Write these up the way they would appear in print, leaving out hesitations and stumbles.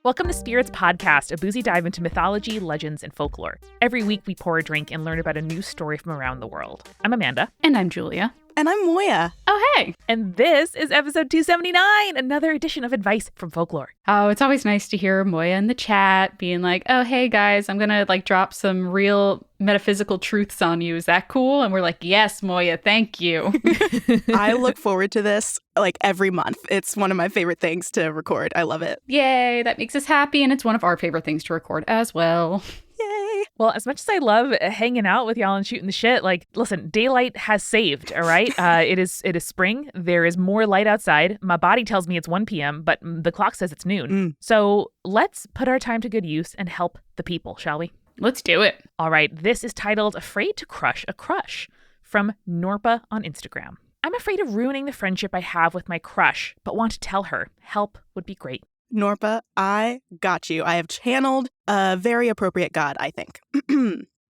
Welcome to Spirits Podcast, a boozy dive into mythology, legends, and folklore. Every week we pour a drink and learn about a new story from around the world. I'm Amanda. And I'm Julia. And I'm Moiya. Oh, hey. And this is episode 279, another edition of Advice from Folklore. Oh, it's always nice to hear Moiya in the chat being like, oh, hey, guys, I'm going to drop some real metaphysical truths on you. Is that cool? And we're like, yes, Moiya, thank you. I look forward to this every month. It's one of my favorite things to record. I love it. Yay, that makes us happy. And it's one of our favorite things to record as well. Yay. Well, as much as I love hanging out with y'all and shooting the shit, listen, daylight has saved, all right? It is spring. There is more light outside. My body tells me it's 1 p.m., but the clock says it's noon. So let's put our time to good use and help the people, shall we? Let's do it. All right, this is titled Afraid to Crush a Crush from Norpa on Instagram. I'm afraid of ruining the friendship I have with my crush, but want to tell her. Help would be great. Norpa, I got you. I have channeled a very appropriate god, I think.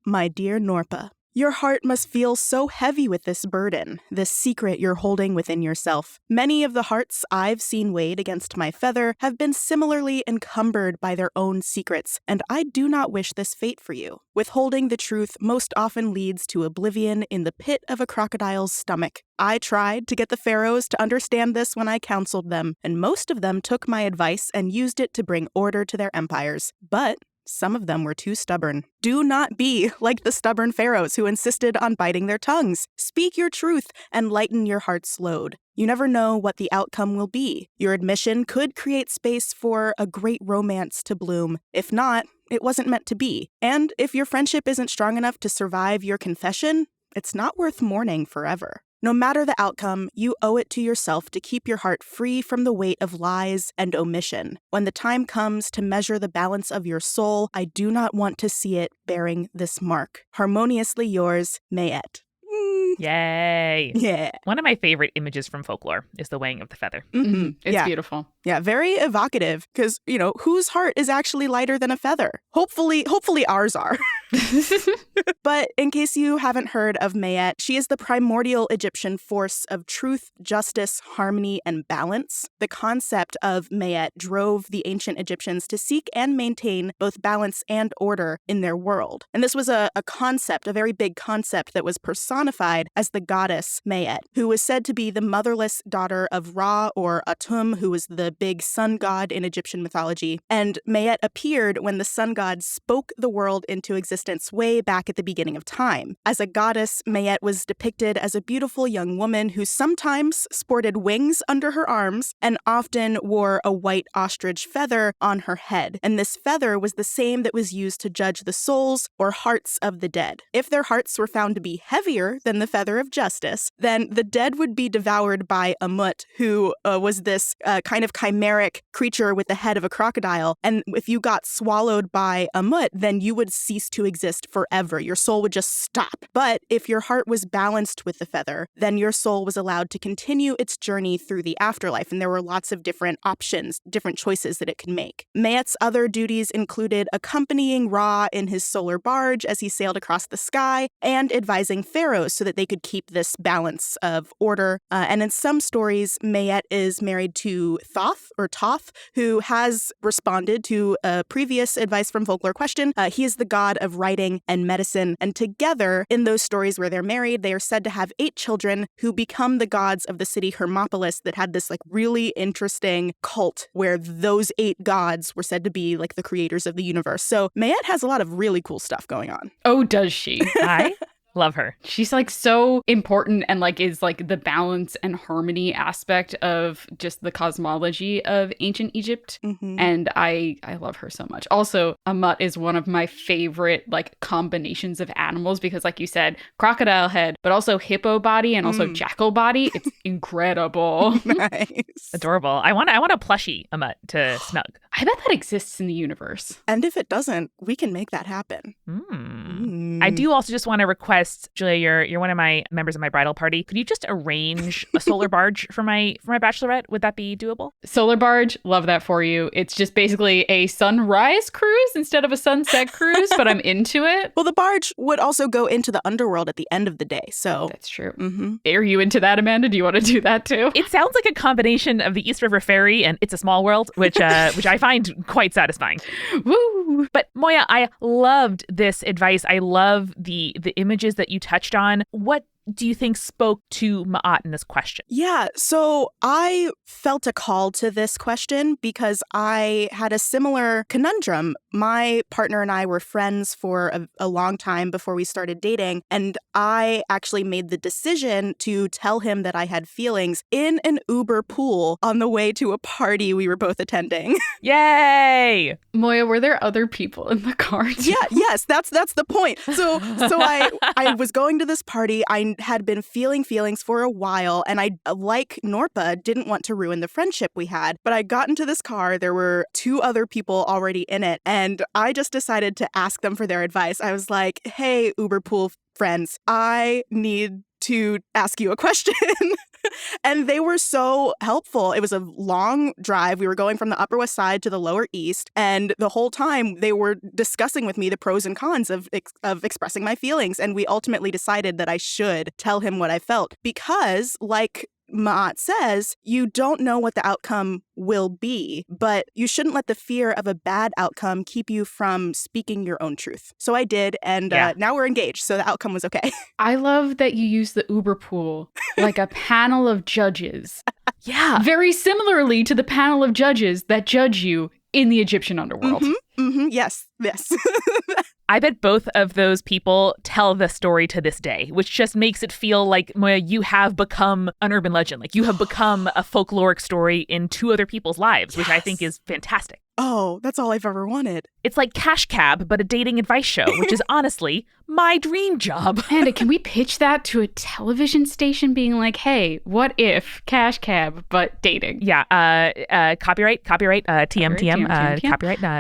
My dear Norpa, your heart must feel so heavy with this burden, this secret you're holding within yourself. Many of the hearts I've seen weighed against my feather have been similarly encumbered by their own secrets, and I do not wish this fate for you. Withholding the truth most often leads to oblivion in the pit of a crocodile's stomach. I tried to get the pharaohs to understand this when I counseled them, and most of them took my advice and used it to bring order to their empires. But some of them were too stubborn. Do not be like the stubborn pharaohs who insisted on biting their tongues. Speak your truth and lighten your heart's load. You never know what the outcome will be. Your admission could create space for a great romance to bloom. If not, it wasn't meant to be. And if your friendship isn't strong enough to survive your confession, it's not worth mourning forever. No matter the outcome, you owe it to yourself to keep your heart free from the weight of lies and omission. When the time comes to measure the balance of your soul, I do not want to see it bearing this mark. Harmoniously yours, Mayette. Yay. Yeah. One of my favorite images from folklore is the weighing of the feather. It's beautiful. Yeah, very evocative because, whose heart is actually lighter than a feather? Hopefully ours are. But in case you haven't heard of Mayette, she is the primordial Egyptian force of truth, justice, harmony, and balance. The concept of Mayette drove the ancient Egyptians to seek and maintain both balance and order in their world. And this was a concept, a very big concept that was personified as the goddess Mayette, who was said to be the motherless daughter of Ra or Atum, who was the big sun god in Egyptian mythology. And Mayette appeared when the sun god spoke the world into existence way back at the beginning of time. As a goddess, Mayette was depicted as a beautiful young woman who sometimes sported wings under her arms and often wore a white ostrich feather on her head. And this feather was the same that was used to judge the souls or hearts of the dead. If their hearts were found to be heavier than the feather of justice, then the dead would be devoured by Amut, who was this kind of chimeric creature with the head of a crocodile. And if you got swallowed by Amut, then you would cease to exist forever. Your soul would just stop. But if your heart was balanced with the feather, then your soul was allowed to continue its journey through the afterlife. And there were lots of different options, different choices that it could make. Mayette's other duties included accompanying Ra in his solar barge as he sailed across the sky and advising pharaohs so that they could keep this balance of order. And in some stories, Mayette is married to Thoth, who has responded to a previous Advice from Folklore question. He is the god of writing and medicine. And together, in those stories where they're married, they are said to have 8 children who become the gods of the city Hermopolis that had this really interesting cult where those 8 gods were said to be the creators of the universe. So Mayette has a lot of really cool stuff going on. Oh, does she? I love her. She's so important and is the balance and harmony aspect of just the cosmology of ancient Egypt. And I love her so much. Also, Amut is one of my favorite combinations of animals because like you said, crocodile head, but also hippo body and also jackal body. It's incredible. Nice. Adorable. I want a plushie Amut to snug. I bet that exists in the universe. And if it doesn't, we can make that happen. I do also just want to request, Julia, you're one of my members of my bridal party. Could you just arrange a solar barge for my bachelorette? Would that be doable? Solar barge, love that for you. It's just basically a sunrise cruise instead of a sunset cruise, but I'm into it. Well, the barge would also go into the underworld at the end of the day, so... That's true. Are you into that, Amanda? Do you want to do that too? It sounds like a combination of the East River Ferry and It's a Small World, which I find quite satisfying. Woo! But Moiya, I loved this advice. I love the images that you touched on. What do you think spoke to Ma'at in this question? Yeah, so I felt a call to this question because I had a similar conundrum. My partner and I were friends for a long time before we started dating, and I actually made the decision to tell him that I had feelings in an Uber pool on the way to a party we were both attending. Yay! Moiya, were there other people in the car too? Yes, that's the point. So I was going to this party. I had been feeling feelings for a while, and I, like Norpa, didn't want to ruin the friendship we had. But I got into this car. There were 2 other people already in it, and I just decided to ask them for their advice. I was like, hey, Uber pool friends, I need to ask you a question. And they were so helpful. It was a long drive. We were going from the Upper West Side to the Lower East. And the whole time they were discussing with me the pros and cons of expressing my feelings. And we ultimately decided that I should tell him what I felt because, like Ma'at says, you don't know what the outcome will be, but you shouldn't let the fear of a bad outcome keep you from speaking your own truth. So I did, and now we're engaged, so the outcome was okay. I love that you use the Uber pool like a panel of judges. Yeah. Very similarly to the panel of judges that judge you in the Egyptian underworld. Yes. I bet both of those people tell the story to this day, which just makes it feel like, Moiya, you have become an urban legend. Like you have become a folkloric story in 2 other people's lives, which I think is fantastic. Oh, that's all I've ever wanted. It's like Cash Cab, but a dating advice show, which is honestly my dream job. Amanda, can we pitch that to a television station being like, hey, what if Cash Cab, but dating? Yeah. Copyright, TM.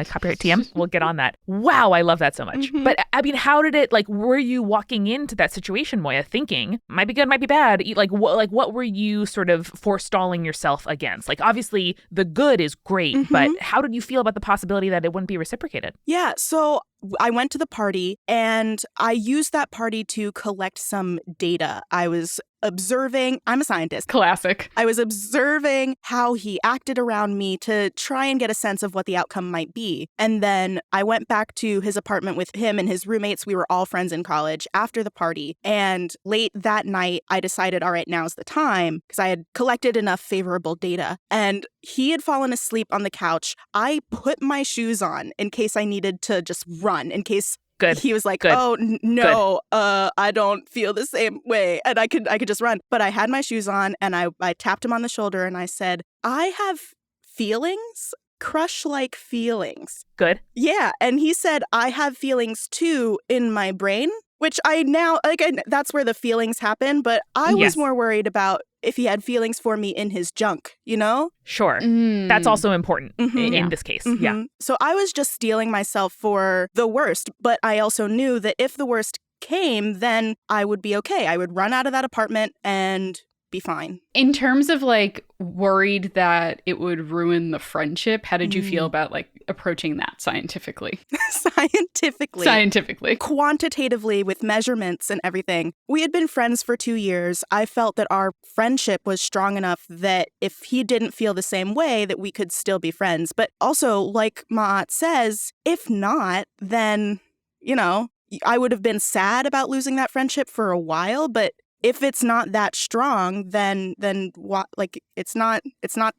Copyright TM. We'll get on that. Wow, I love that so much. But I mean, how did it, like, were you walking into that situation, Moiya, thinking, might be good, might be bad? What were you sort of forestalling yourself against? Like, obviously, the good is great, but how did you feel about the possibility that it wouldn't be reciprocated? Yeah, so I went to the party and I used that party to collect some data. I was observing, I'm a scientist. Classic. I was observing how he acted around me to try and get a sense of what the outcome might be. And then I went back to his apartment with him and his roommates. We were all friends in college after the party. And late that night, I decided, all right, now's the time, because I had collected enough favorable data. And he had fallen asleep on the couch. I put my shoes on in case I needed to just run, in case he was like, oh, no, I don't feel the same way. And I could just run. But I had my shoes on and I tapped him on the shoulder and I said, I have feelings, crush-like feelings. Good. Yeah. And he said, I have feelings too in my brain, which that's where the feelings happen. But I was more worried about if he had feelings for me in his junk, you know? Sure. That's also important in this case. Yeah. So I was just steeling myself for the worst, but I also knew that if the worst came, then I would be okay. I would run out of that apartment and be fine. In terms of like worried that it would ruin the friendship, how did you feel about like approaching that scientifically? Scientifically. Quantitatively with measurements and everything. We had been friends for 2 years. I felt that our friendship was strong enough that if he didn't feel the same way, that we could still be friends. But also, like Ma'at says, if not, then, you know, I would have been sad about losing that friendship for a while, but if it's not that strong, then what? Like it's not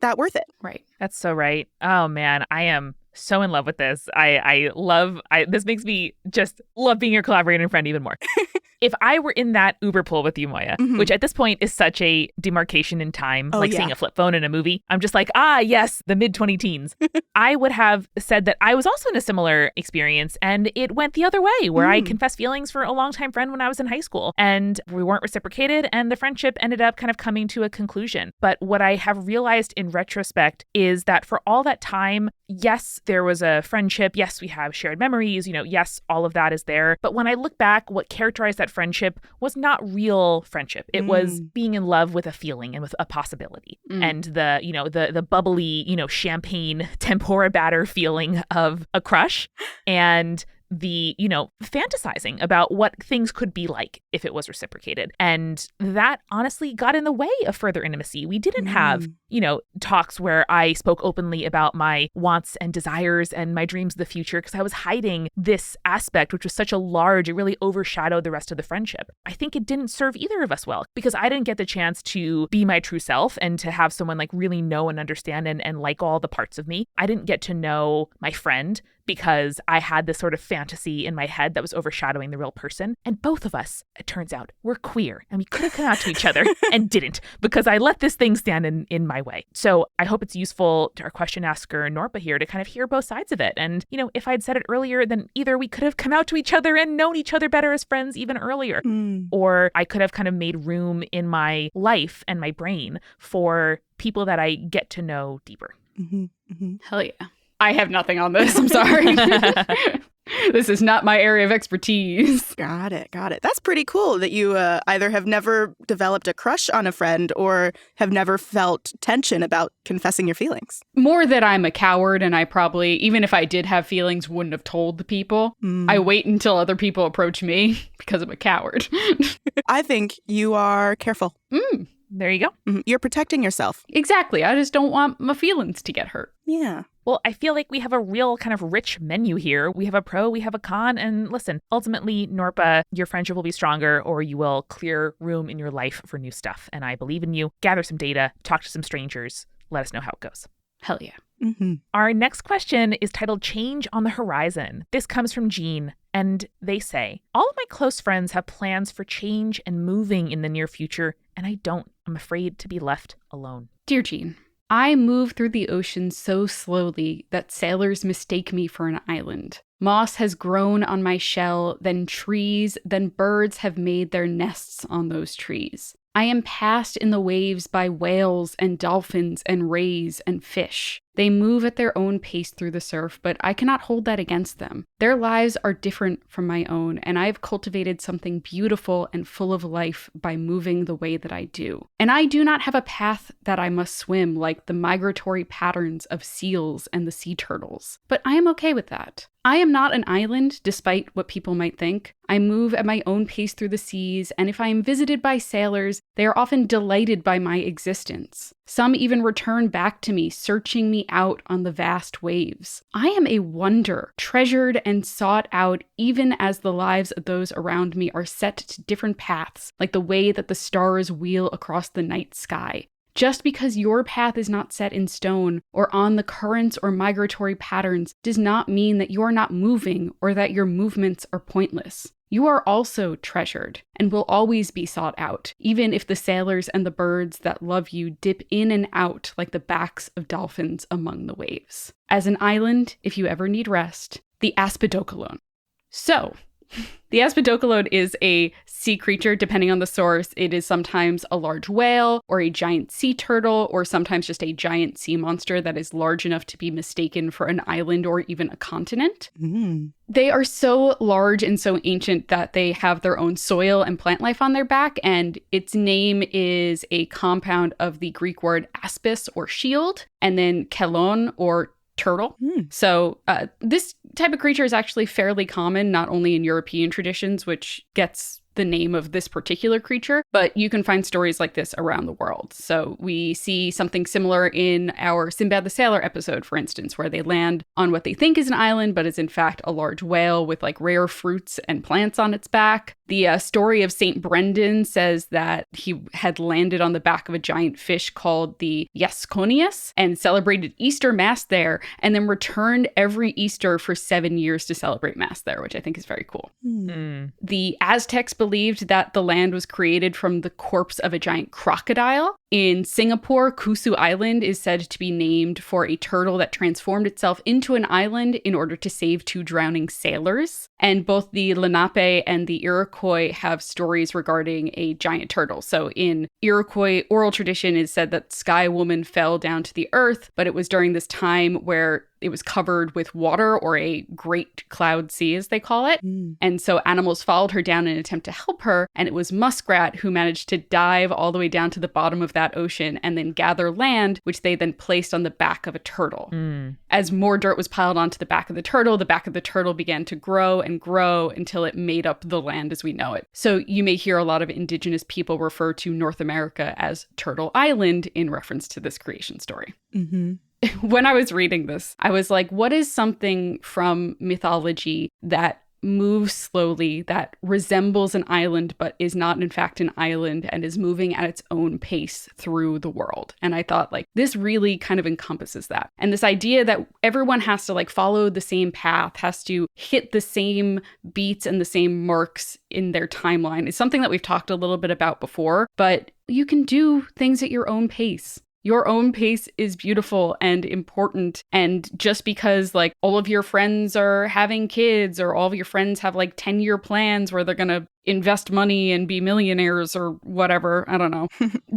that worth it. Right. That's so right. Oh man, I am so in love with this. This makes me just love being your collaborator and friend even more. if I were in that Uber pool with you, Moiya, which at this point is such a demarcation in time, seeing a flip phone in a movie, I'm just like, yes, the mid-20 teens. I would have said that I was also in a similar experience, and it went the other way, where I confessed feelings for a longtime friend when I was in high school, and we weren't reciprocated, and the friendship ended up kind of coming to a conclusion. But what I have realized in retrospect is that for all that time, yes, there was a friendship. Yes, we have shared memories. Yes, all of that is there. But when I look back, what characterized that friendship was not real friendship. It was being in love with a feeling and with a possibility. And the bubbly, champagne tempura batter feeling of a crush and the, fantasizing about what things could be like if it was reciprocated. And that honestly got in the way of further intimacy. We didn't have, talks where I spoke openly about my wants and desires and my dreams of the future because I was hiding this aspect, which was such a large, it really overshadowed the rest of the friendship. I think it didn't serve either of us well because I didn't get the chance to be my true self and to have someone like really know and understand and like all the parts of me. I didn't get to know my friend because I had this sort of fantasy in my head that was overshadowing the real person. And both of us, it turns out, were queer. And we could have come out to each other and didn't because I let this thing stand in my way. So I hope it's useful to our question asker, Norpa, here to kind of hear both sides of it. And, if I'd said it earlier, then either we could have come out to each other and known each other better as friends even earlier, or I could have kind of made room in my life and my brain for people that I get to know deeper. Hell yeah. I have nothing on this. I'm sorry. This is not my area of expertise. Got it. That's pretty cool that you either have never developed a crush on a friend or have never felt tension about confessing your feelings. More that I'm a coward and I probably, even if I did have feelings, wouldn't have told the people. I wait until other people approach me because I'm a coward. I think you are careful. There you go. You're protecting yourself. Exactly. I just don't want my feelings to get hurt. Yeah. Well, I feel like we have a real kind of rich menu here. We have a pro, we have a con, and listen, ultimately, Norpa, your friendship will be stronger or you will clear room in your life for new stuff. And I believe in you. Gather some data, talk to some strangers, let us know how it goes. Hell yeah. Our next question is titled Change on the Horizon. This comes from Jean, and they say, all of my close friends have plans for change and moving in the near future, and I don't. I'm afraid to be left alone. Dear Jean, I move through the ocean so slowly that sailors mistake me for an island. Moss has grown on my shell, then trees, then birds have made their nests on those trees. I am passed in the waves by whales and dolphins and rays and fish. They move at their own pace through the surf, but I cannot hold that against them. Their lives are different from my own, and I have cultivated something beautiful and full of life by moving the way that I do. And I do not have a path that I must swim like the migratory patterns of seals and the sea turtles. But I am okay with that. I am not an island, despite what people might think. I move at my own pace through the seas, and if I am visited by sailors, they are often delighted by my existence. Some even return back to me, searching me out on the vast waves. I am a wonder, treasured and sought out, even as the lives of those around me are set to different paths, like the way that the stars wheel across the night sky. Just because your path is not set in stone or on the currents or migratory patterns does not mean that you are not moving or that your movements are pointless. You are also treasured and will always be sought out, even if the sailors and the birds that love you dip in and out like the backs of dolphins among the waves. As an island, if you ever need rest, the Aspidocolone. So, the Aspidocolone is a sea creature, depending on the source. It is sometimes a large whale or a giant sea turtle or sometimes just a giant sea monster that is large enough to be mistaken for an island or even a continent. They are so large and so ancient that they have their own soil and plant life on their back, and its name is a compound of the Greek word aspis or shield, and then kelon or turtle. So this type of creature is actually fairly common, not only in European traditions, which gets the name of this particular creature, but you can find stories like this around the world. So we see something similar in our Sinbad the Sailor episode, for instance, where they land on what they think is an island, but is in fact a large whale with like rare fruits and plants on its back. The story of St. Brendan says that he had landed on the back of a giant fish called the Iasconius and celebrated Easter Mass there, and then returned every Easter for 7 years to celebrate Mass there, which I think is very cool. The Aztecs believed that the land was created from the corpse of a giant crocodile. In Singapore, Kusu Island is said to be named for a turtle that transformed itself into an island in order to save 2 drowning sailors. And both the Lenape and the Iroquois have stories regarding a giant turtle. So in Iroquois oral tradition, it is said that Sky Woman fell down to the earth, but it was during this time where it was covered with water, or a great cloud sea, as they call it. And so animals followed her down in an attempt to help her. And it was Muskrat who managed to dive all the way down to the bottom of that ocean and then gather land, which they then placed on the back of a turtle. As more dirt was piled onto the back of the turtle began to grow and grow until it made up the land as we know it. So you may hear a lot of indigenous people refer to North America as Turtle Island in reference to this creation story. When I was reading this, I was like, what is something from mythology that moves slowly, that resembles an island, but is not in fact an island and is moving at its own pace through the world? And I thought, like, this really kind of encompasses that. And this idea that everyone has to like follow the same path, has to hit the same beats and the same marks in their timeline is something that we've talked a little bit about before, but you can do things at your own pace. Your own pace is beautiful and important. And just because like all of your friends are having kids, or all of your friends have like 10-year plans where they're going to invest money and be millionaires or whatever, I don't know,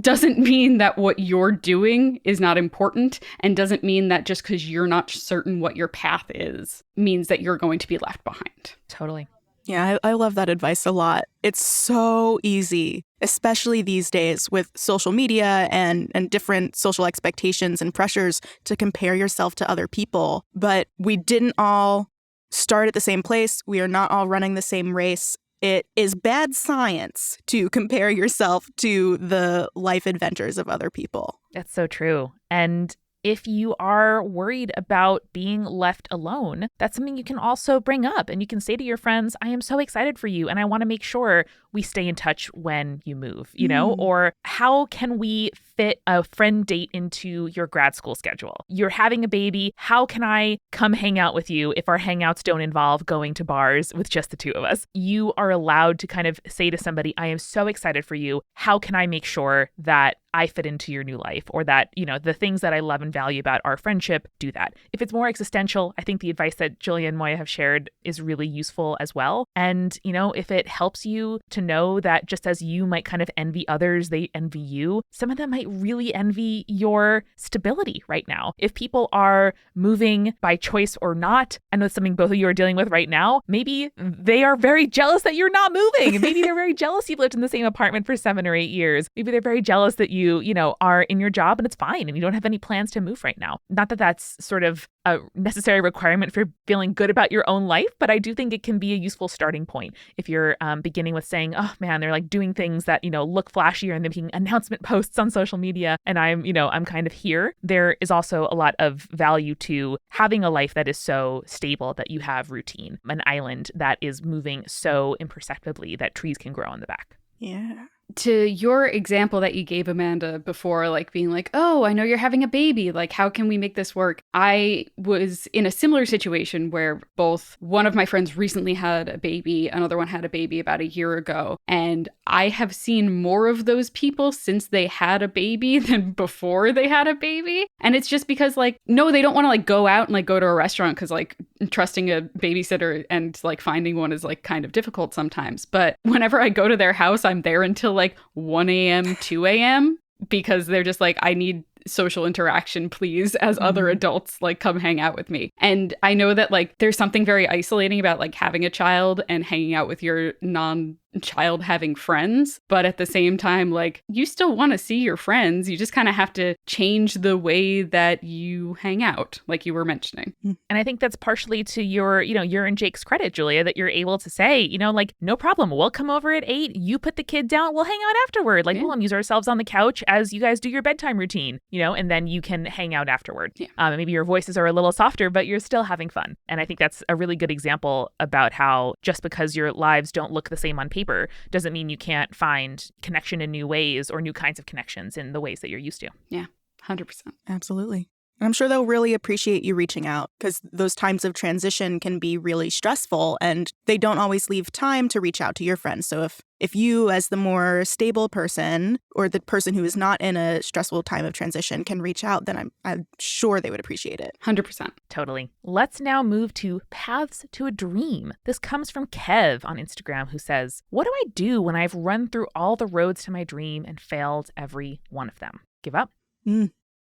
doesn't mean that what you're doing is not important, and doesn't mean that just because you're not certain what your path is means that you're going to be left behind. Totally. Yeah, I love that advice a lot. It's so easy, especially these days with social media and different social expectations and pressures, to compare yourself to other people. But we didn't all start at the same place. We are not all running the same race. It is bad science to compare yourself to the life adventures of other people. That's so true. And if you are worried about being left alone, that's something you can also bring up. And you can say to your friends, I am so excited for you, and I want to make sure we stay in touch when you move, you know? Or how can we fit a friend date into your grad school schedule? You're having a baby. How can I come hang out with you if our hangouts don't involve going to bars with just the two of us? You are allowed to kind of say to somebody, I am so excited for you. How can I make sure that I fit into your new life, or that, you know, the things that I love and value about our friendship, do that. If it's more existential, I think the advice that Julia and Moiya have shared is really useful as well. And, you know, if it helps you to know that just as you might kind of envy others, they envy you, some of them might really envy your stability right now. If people are moving by choice or not, I know it's something both of you are dealing with right now, maybe they are very jealous that you're not moving. Maybe they're very jealous you've lived in the same apartment for 7 or 8 years. Maybe they're very jealous that you know, are in your job and it's fine and you don't have any plans to move right now. Not that that's sort of a necessary requirement for feeling good about your own life, but I do think it can be a useful starting point if you're beginning with saying, oh man, they're like doing things that, you know, look flashier and they're making announcement posts on social media and I'm kind of here. There is also a lot of value to having a life that is so stable that you have routine, an island that is moving so imperceptibly that trees can grow on the back. Yeah. To your example that you gave, Amanda, before, like being like, oh, I know you're having a baby. Like, how can we make this work? I was in a similar situation where both one of my friends recently had a baby, another one had a baby about a year ago. And I have seen more of those people since they had a baby than before they had a baby. And it's just because, like, no, they don't want to like go out and like go to a restaurant because like trusting a babysitter and like finding one is like kind of difficult sometimes. But whenever I go to their house, I'm there until like 1 a.m., 2 a.m. because they're just like, I need social interaction, please, as other adults like come hang out with me. And I know that like there's something very isolating about like having a child and hanging out with your non-child having friends, but at the same time, like you still want to see your friends. You just kind of have to change the way that you hang out, like you were mentioning. And I think that's partially to your and Jake's credit, Julia, that you're able to say, like, no problem, we'll come over at 8, you put the kid down, we'll hang out afterward. Like, we'll amuse ourselves on the couch as you guys do your bedtime routine, and then you can hang out afterward. And maybe your voices are a little softer, but you're still having fun. And I think that's a really good example about how just because your lives don't look the same on paper doesn't mean you can't find connection in new ways or new kinds of connections in the ways that you're used to. Yeah, 100%. Absolutely. I'm sure they'll really appreciate you reaching out because those times of transition can be really stressful and they don't always leave time to reach out to your friends. So if you, as the more stable person or the person who is not in a stressful time of transition, can reach out, then I'm sure they would appreciate it. 100%. Totally. Let's now move to Paths to a Dream. This comes from Kev on Instagram, who says, "What do I do when I've run through all the roads to my dream and failed every one of them? Give up?"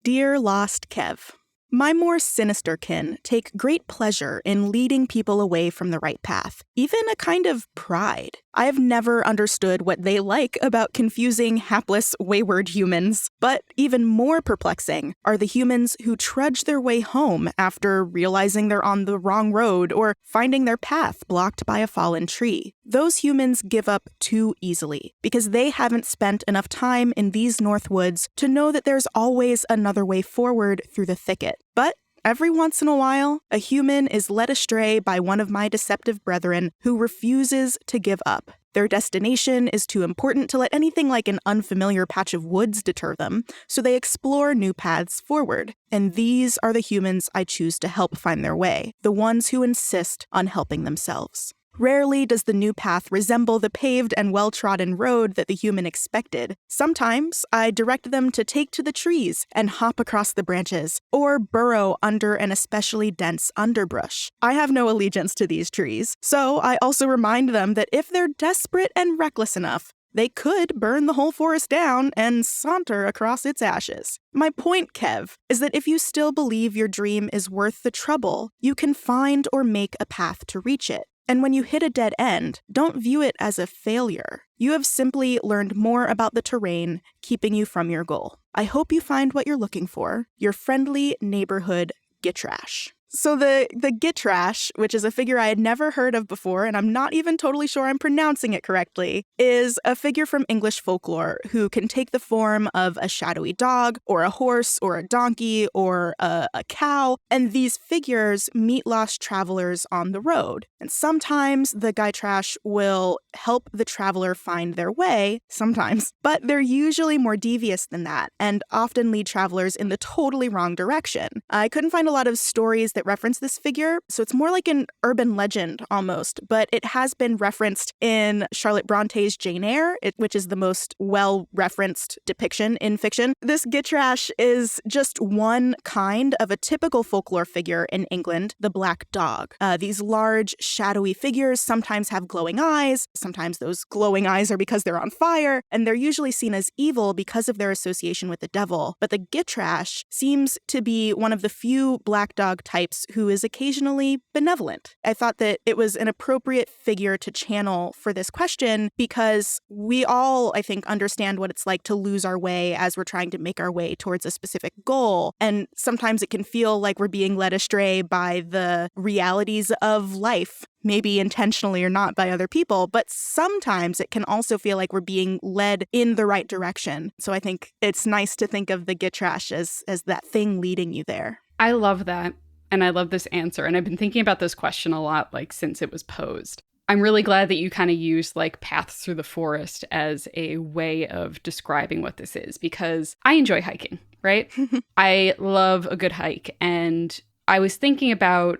Dear lost Kev, my more sinister kin take great pleasure in leading people away from the right path, even a kind of pride. I have never understood what they like about confusing, hapless, wayward humans. But even more perplexing are the humans who trudge their way home after realizing they're on the wrong road or finding their path blocked by a fallen tree. Those humans give up too easily because they haven't spent enough time in these North Woods to know that there's always another way forward through the thicket. But every once in a while, a human is led astray by one of my deceptive brethren who refuses to give up. Their destination is too important to let anything like an unfamiliar patch of woods deter them, so they explore new paths forward. And these are the humans I choose to help find their way, the ones who insist on helping themselves. Rarely does the new path resemble the paved and well-trodden road that the human expected. Sometimes I direct them to take to the trees and hop across the branches, or burrow under an especially dense underbrush. I have no allegiance to these trees, so I also remind them that if they're desperate and reckless enough, they could burn the whole forest down and saunter across its ashes. My point, Kev, is that if you still believe your dream is worth the trouble, you can find or make a path to reach it. And when you hit a dead end, don't view it as a failure. You have simply learned more about the terrain, keeping you from your goal. I hope you find what you're looking for, your friendly neighborhood Gitrash. So the Gitrash, which is a figure I had never heard of before, and I'm not even totally sure I'm pronouncing it correctly, is a figure from English folklore who can take the form of a shadowy dog, or a horse, or a donkey, or a cow, and these figures meet lost travelers on the road. And sometimes the Gitrash will help the traveler find their way, sometimes, but they're usually more devious than that, and often lead travelers in the totally wrong direction. I couldn't find a lot of stories that reference this figure, so it's more like an urban legend almost, but it has been referenced in Charlotte Bronte's Jane Eyre, which is the most well-referenced depiction in fiction. This Gitrash is just one kind of a typical folklore figure in England, the black dog. These large, shadowy figures sometimes have glowing eyes, sometimes those glowing eyes are because they're on fire, and they're usually seen as evil because of their association with the devil. But the Gitrash seems to be one of the few black dog types who is occasionally benevolent. I thought that it was an appropriate figure to channel for this question because we all, I think, understand what it's like to lose our way as we're trying to make our way towards a specific goal. And sometimes it can feel like we're being led astray by the realities of life, maybe intentionally or not by other people, but sometimes it can also feel like we're being led in the right direction. So I think it's nice to think of the Gitrash as that thing leading you there. I love that. And I love this answer. And I've been thinking about this question a lot, since it was posed. I'm really glad that you kind of used paths through the forest as a way of describing what this is, because I enjoy hiking, right? I love a good hike. And I was thinking about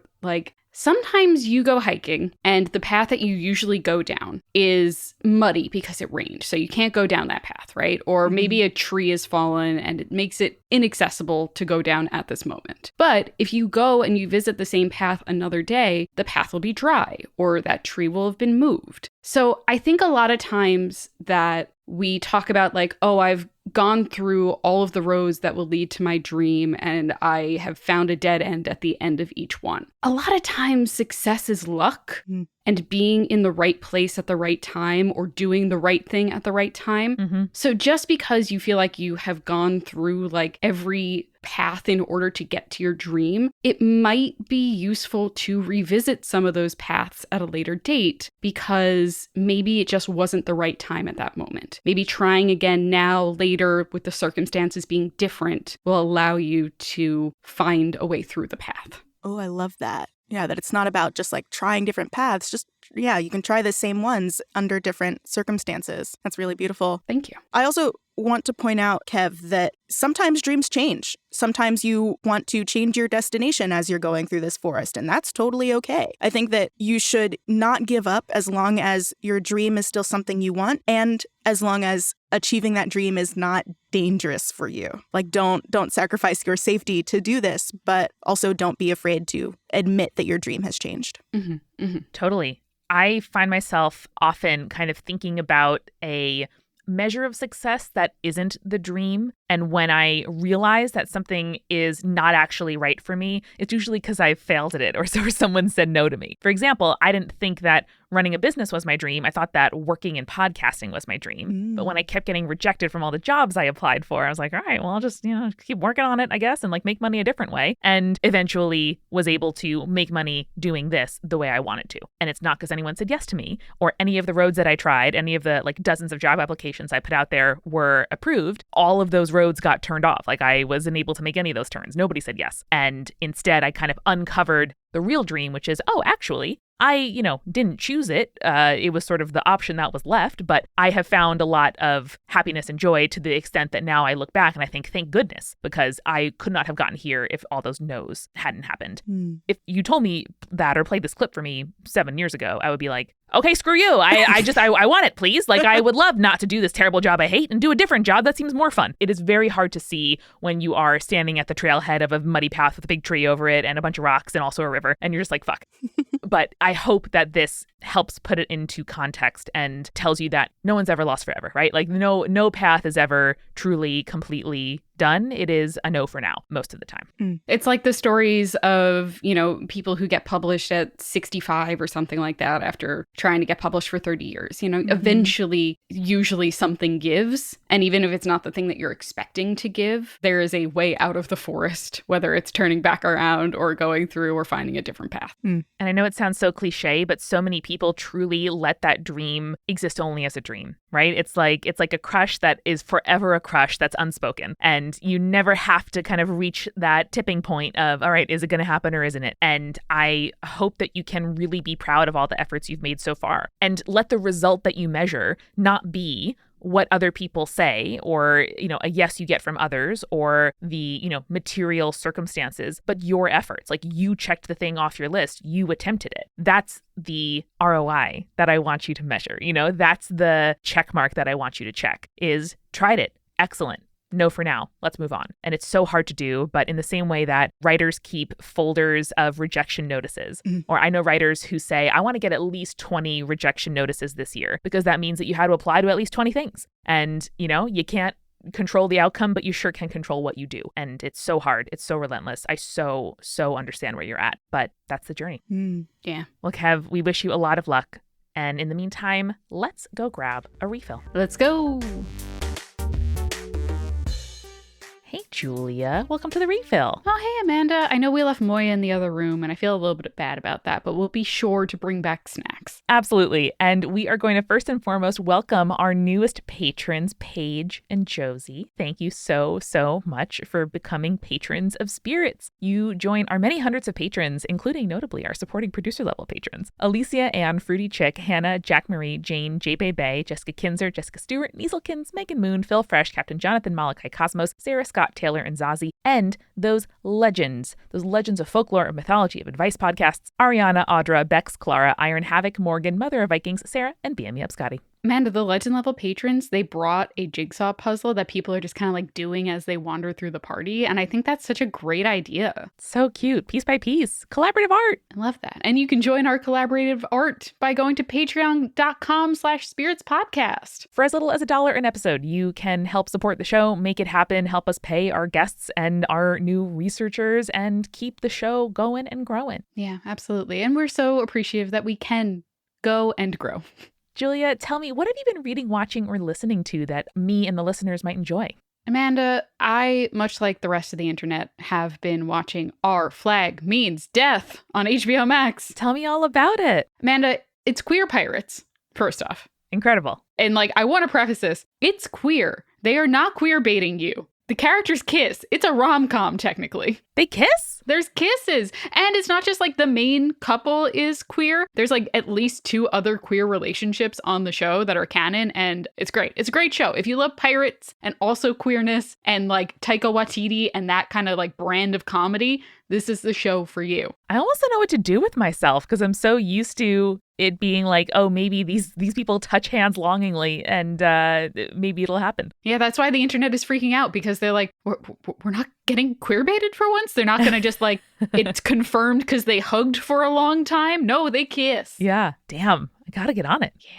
sometimes you go hiking and the path that you usually go down is muddy because it rained. So you can't go down that path, right? Or maybe a tree has fallen and it makes it inaccessible to go down at this moment. But if you go and you visit the same path another day, the path will be dry or that tree will have been moved. So I think a lot of times that we talk about I've gone through all of the roads that will lead to my dream and I have found a dead end at the end of each one. A lot of times success is luck and being in the right place at the right time or doing the right thing at the right time. So just because you feel like you have gone through every path in order to get to your dream, it might be useful to revisit some of those paths at a later date because maybe it just wasn't the right time at that moment. Maybe trying again now, later, with the circumstances being different, will allow you to find a way through the path. Oh, I love that. Yeah, that it's not about just trying different paths, just you can try the same ones under different circumstances. That's really beautiful. Thank you. I also want to point out, Kev, that sometimes dreams change. Sometimes you want to change your destination as you're going through this forest, and that's totally okay. I think that you should not give up as long as your dream is still something you want, and as long as achieving that dream is not dangerous for you. Like, don't sacrifice your safety to do this, but also don't be afraid to admit that your dream has changed. Totally. I find myself often kind of thinking about a measure of success that isn't the dream. And when I realize that something is not actually right for me, it's usually because I've failed at it or someone said no to me. For example, I didn't think that running a business was my dream. I thought that working in podcasting was my dream. But when I kept getting rejected from all the jobs I applied for, I was like, all right, well, I'll just, keep working on it, I guess, and like make money a different way. And eventually was able to make money doing this the way I wanted to. And it's not because anyone said yes to me or any of the roads that I tried, any of the like dozens of job applications I put out there were approved. All of those roads got turned off. Like I wasn't able to make any of those turns. Nobody said yes. And instead, I kind of uncovered the real dream, which is, actually, I, didn't choose it. It was sort of the option that was left, but I have found a lot of happiness and joy to the extent that now I look back and I think, thank goodness, because I could not have gotten here if all those no's hadn't happened. If you told me that or played this clip for me 7 years ago, I would be like, okay, screw you. I want it, please. Like, I would love not to do this terrible job I hate and do a different job that seems more fun. It is very hard to see when you are standing at the trailhead of a muddy path with a big tree over it and a bunch of rocks and also a river, and you're just like, fuck. But I hope that this helps put it into context and tells you that no one's ever lost forever, right? Like no path is ever truly, completely done. It is a no for now most of the time. It's like the stories of, people who get published at 65 or something like that after trying to get published for 30 years. Eventually, usually something gives. And even if it's not the thing that you're expecting to give, there is a way out of the forest, whether it's turning back around or going through or finding a different path. And I know it sounds so cliche, but so many people truly let that dream exist only as a dream, right? It's like a crush that is forever a crush that's unspoken. And you never have to kind of reach that tipping point of, all right, is it going to happen or isn't it? And I hope that you can really be proud of all the efforts you've made so far and let the result that you measure not be what other people say or, a yes you get from others or the, material circumstances, but your efforts. Like you checked the thing off your list, you attempted it. That's the ROI that I want you to measure. That's the check mark that I want you to check is tried it. Excellent. No for now. Let's move on. And it's so hard to do, but in the same way that writers keep folders of rejection notices, or I know writers who say, I want to get at least 20 rejection notices this year, because that means that you had to apply to at least 20 things. And, you can't control the outcome, but you sure can control what you do. And it's so hard. It's so relentless. I so understand where you're at, but that's the journey. Yeah. Well, Kev, we wish you a lot of luck. And in the meantime, let's go grab a refill. Let's go. Hey, Julia. Welcome to the refill. Oh, hey, Amanda. I know we left Moiya in the other room, and I feel a little bit bad about that, but we'll be sure to bring back snacks. Absolutely. And we are going to first and foremost welcome our newest patrons, Paige and Josie. Thank you so much for becoming patrons of Spirits. You join our many hundreds of patrons, including notably our supporting producer level patrons. Alicia, Ann, Fruity Chick, Hannah, Jack Marie, Jane, J. Bay, Jessica Kinzer, Jessica Stewart, Nieselkins, Megan Moon, Phil Fresh, Captain Jonathan, Malachi Cosmos, Sarah Scott, Taylor, and Zazie, and those legends of folklore and mythology of advice podcasts, Ariana, Audra, Bex, Clara, Iron Havoc, Morgan, Mother of Vikings, Sarah, and BM Yep Scotty. Amanda, the legend level patrons, they brought a jigsaw puzzle that people are just kind of like doing as they wander through the party. And I think that's such a great idea. So cute. Piece by piece. Collaborative art. I love that. And you can join our collaborative art by going to patreon.com/spiritspodcast. For as little as $1 an episode, you can help support the show, make it happen, help us pay our guests and our new researchers, and keep the show going and growing. Yeah, absolutely. And we're so appreciative that we can go and grow. Julia, tell me, what have you been reading, watching, or listening to that me and the listeners might enjoy? Amanda, I, much like the rest of the internet, have been watching Our Flag Means Death on HBOMax. Tell me all about it. Amanda, it's queer pirates, first off. Incredible. And I want to preface this. It's queer. They are not queer baiting you. The characters kiss. It's a rom-com, technically. They kiss? There's kisses. And it's not just like the main couple is queer. There's like at least 2 other queer relationships on the show that are canon. And it's great. It's a great show. If you love pirates and also queerness and like Taika Waititi and that kind of like brand of comedy, this is the show for you. I almost don't know what to do with myself because I'm so used to it being like, oh, maybe these people touch hands longingly and maybe it'll happen. Yeah, that's why the internet is freaking out because they're like, we're not getting queer baited for once. They're not going to just like, it's confirmed because they hugged for a long time. No, they kiss. Yeah. Damn. I got to get on it. Yeah.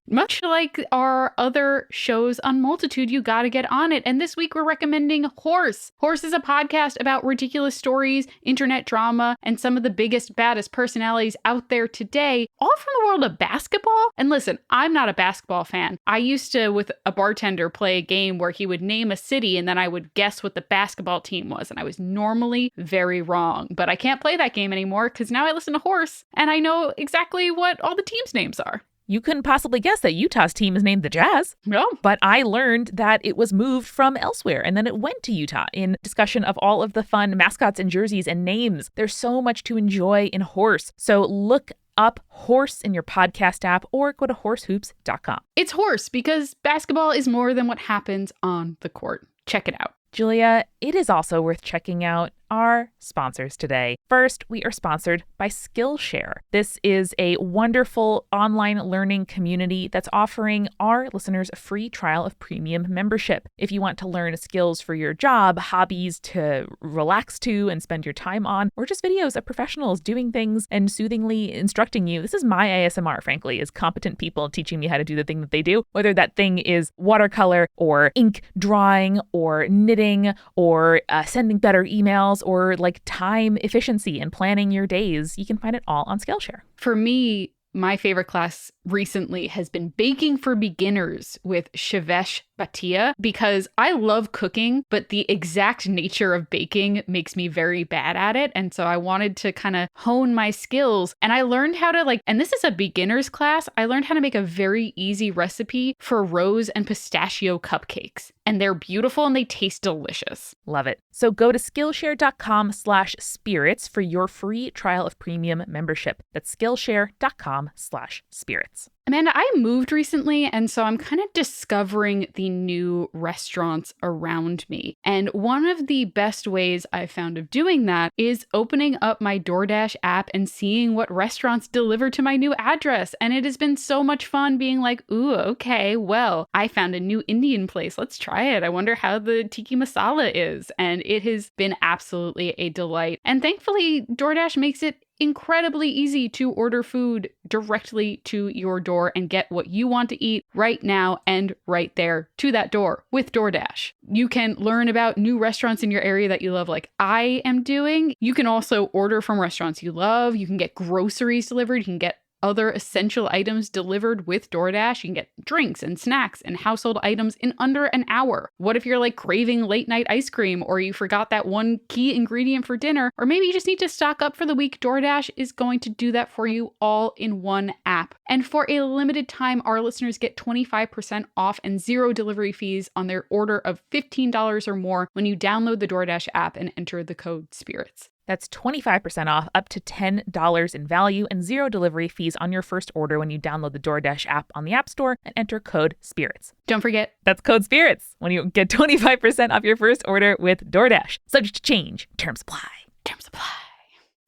Much like our other shows on Multitude, you gotta get on it. And this week we're recommending Horse. Horse is a podcast about ridiculous stories, internet drama, and some of the biggest, baddest personalities out there today, all from the world of basketball. And listen, I'm not a basketball fan. I used to, with a bartender, play a game where he would name a city and then I would guess what the basketball team was. And I was normally very wrong. But I can't play that game anymore because now I listen to Horse and I know exactly what all the teams' names are. You couldn't possibly guess that Utah's team is named the Jazz. No. But I learned that it was moved from elsewhere and then it went to Utah in discussion of all of the fun mascots and jerseys and names. There's so much to enjoy in Horse. So look up Horse in your podcast app or go to horsehoops.com. It's Horse because basketball is more than what happens on the court. Check it out. Julia, it is also worth checking out our sponsors today. First, we are sponsored by Skillshare. This is a wonderful online learning community that's offering our listeners a free trial of premium membership. If you want to learn skills for your job, hobbies to relax to and spend your time on, or just videos of professionals doing things and soothingly instructing you, this is my ASMR, frankly, is competent people teaching me how to do the thing that they do, whether that thing is watercolor or ink drawing or knitting or sending better emails, or like time efficiency and planning your days. You can find it all on Skillshare. For me, my favorite class recently has been Baking for Beginners with Shivesh Bhatia because I love cooking, but the exact nature of baking makes me very bad at it. And so I wanted to kind of hone my skills. And I learned how to and this is a beginner's class, I learned how to make a very easy recipe for rose and pistachio cupcakes. And they're beautiful and they taste delicious. Love it. So go to Skillshare.com/spirits for your free trial of premium membership. That's Skillshare.com/spirits. Amanda, I moved recently, and so I'm kind of discovering the new restaurants around me. And one of the best ways I've found of doing that is opening up my DoorDash app and seeing what restaurants deliver to my new address. And it has been so much fun being like, ooh, okay, well, I found a new Indian place. Let's try it. I wonder how the tiki masala is. And it has been absolutely a delight. And thankfully, DoorDash makes it incredibly easy to order food directly to your door and get what you want to eat right now and right there to that door with DoorDash. You can learn about new restaurants in your area that you love, like I am doing. You can also order from restaurants you love. You can get groceries delivered. You can get other essential items delivered with DoorDash. You can get drinks and snacks and household items in under an hour. What if you're like craving late night ice cream, or you forgot that one key ingredient for dinner, or maybe you just need to stock up for the week? DoorDash is going to do that for you all in one app. And for a limited time, our listeners get 25% off and 0 delivery fees on their order of $15 or more when you download the DoorDash app and enter the code SPIRITS. That's 25% off, up to $10 in value, and 0 delivery fees on your first order when you download the DoorDash app on the App Store and enter code SPIRITS. Don't forget, that's code SPIRITS when you get 25% off your first order with DoorDash. Subject to change. Terms apply. Terms apply.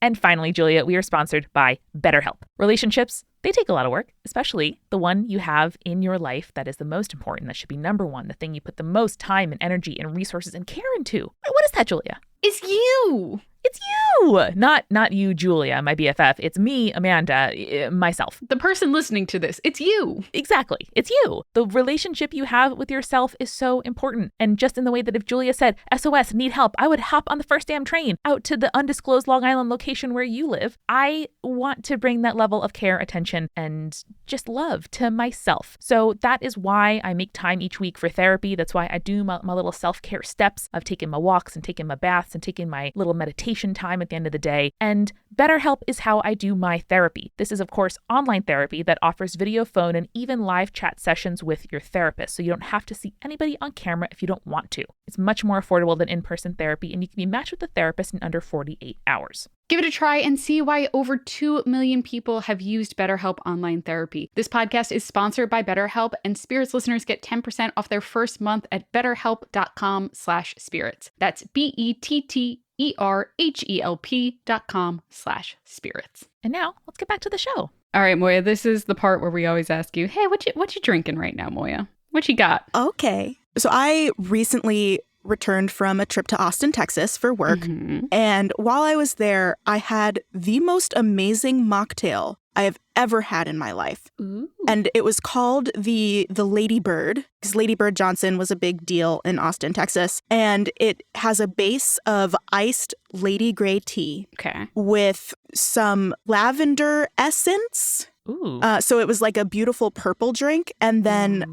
And finally, Julia, we are sponsored by BetterHelp. Relationships, they take a lot of work, especially the one you have in your life that is the most important, that should be number one, the thing you put the most time and energy and resources and care into. What is that, Julia? It's you. It's you. Not you, Julia, my BFF. It's me, Amanda, myself. The person listening to this, it's you. Exactly. It's you. The relationship you have with yourself is so important. And just in the way that if Julia said, SOS, need help, I would hop on the first damn train out to the undisclosed Long Island location where you live. I want to bring that level of care, attention, and just love to myself. So that is why I make time each week for therapy. That's why I do my little self-care steps of taking my walks and taking my baths and taking my little meditation time at the end of the day. And BetterHelp is how I do my therapy. This is, of course, online therapy that offers video, phone, and even live chat sessions with your therapist, so you don't have to see anybody on camera if you don't want to. It's much more affordable than in-person therapy, and you can be matched with a therapist in under 48 hours. Give it a try and see why over 2 million people have used BetterHelp Online Therapy. This podcast is sponsored by BetterHelp, and Spirits listeners get 10% off their first month at betterhelp.com/spirits. That's BetterHelp.com/spirits. And now, let's get back to the show. All right, Moiya, this is the part where we always ask you, hey, what you drinking right now, Moiya? What you got? Okay. So I recently returned from a trip to Austin, Texas for work. And while I was there, I had the most amazing mocktail I have ever had in my life. Ooh. And it was called the Lady Bird, because Lady Bird Johnson was a big deal in Austin, Texas. And it has a base of iced Lady Grey tea with some lavender essence. Ooh. So it was like a beautiful purple drink, and then